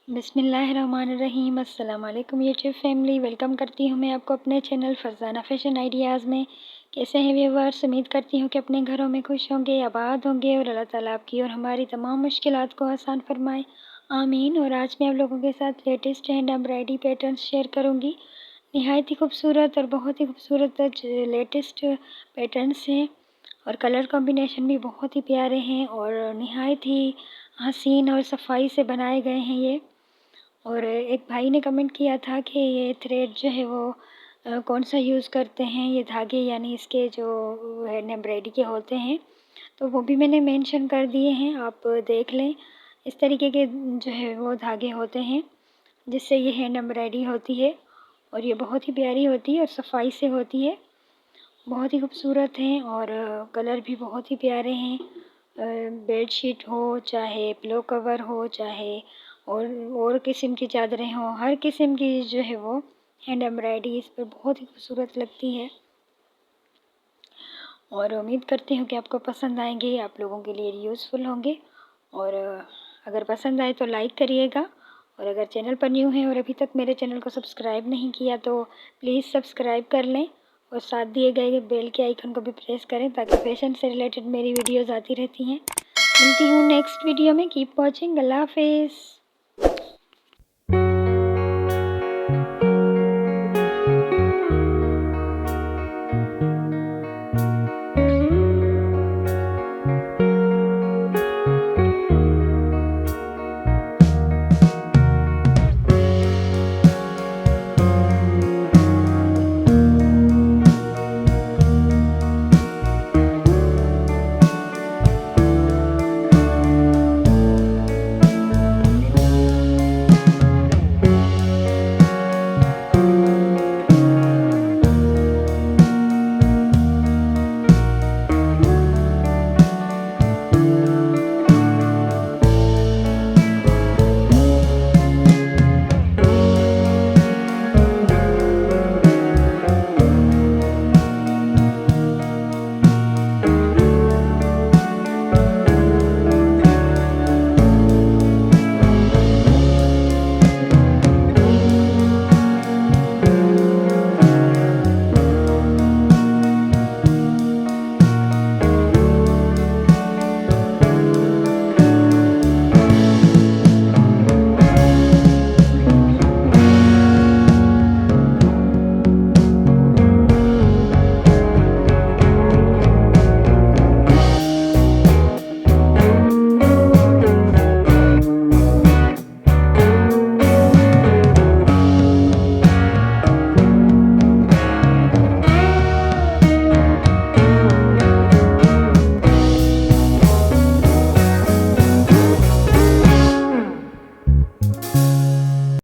बिस्मिल्लाहिर्रहमानिर्रहीम। अस्सलाम वालेकुम यूट्यूब फैमिली, वेलकम करती हूँ मैं आपको अपने चैनल फरजाना फ़ैशन आइडियाज़ में। कैसे हैं व्यूअर्स? उम्मीद करती हूँ कि अपने घरों में खुश होंगे, आबाद होंगे और अल्लाह ताला आपकी और हमारी तमाम मुश्किलात को आसान फरमाए, आमीन। और आज मैं आप लोगों के साथ latest hand embroidery patterns share करूँगी। नहायत ही खूबसूरत और बहुत ही खूबसूरत लेटेस्ट पैटर्न्स हैं और कलर कॉम्बिनेशन भी बहुत ही प्यारे हैं और नहायत ही हसीन और सफाई से बनाए गए हैं ये। और एक भाई ने कमेंट किया था कि ये थ्रेड जो है वो कौन सा यूज़ करते हैं, ये धागे यानी इसके जो हैंड एम्ब्रॉयडरी के होते हैं, तो वो भी मैंने मेंशन कर दिए हैं, आप देख लें। इस तरीके के जो है वो धागे होते हैं जिससे ये हैंड एम्ब्रॉयडरी होती है और ये बहुत ही प्यारी होती है और सफाई से होती है, बहुत ही खूबसूरत हैं और कलर भी बहुत ही प्यारे हैं। बेड शीट हो, चाहे पिलो कवर हो, चाहे और किस्म की चादरें हों, हर किस्म की जो है वो हैंड एम्ब्रॉयडरी इस पर बहुत ही खूबसूरत लगती है और उम्मीद करती हूँ कि आपको पसंद आएंगे, आप लोगों के लिए यूज़फुल होंगे। और अगर पसंद आए तो लाइक करिएगा और अगर चैनल पर न्यू हैं और अभी तक मेरे चैनल को सब्सक्राइब नहीं किया तो प्लीज़ सब्सक्राइब कर लें और साथ दिए गए बेल के आइकन को भी प्रेस करें ताकि फैशन से रिलेटेड मेरी वीडियोज़ आती रहती हैं। मिलती हूँ नेक्स्ट वीडियो में। Keep watching. अल्लाह हाफिज़।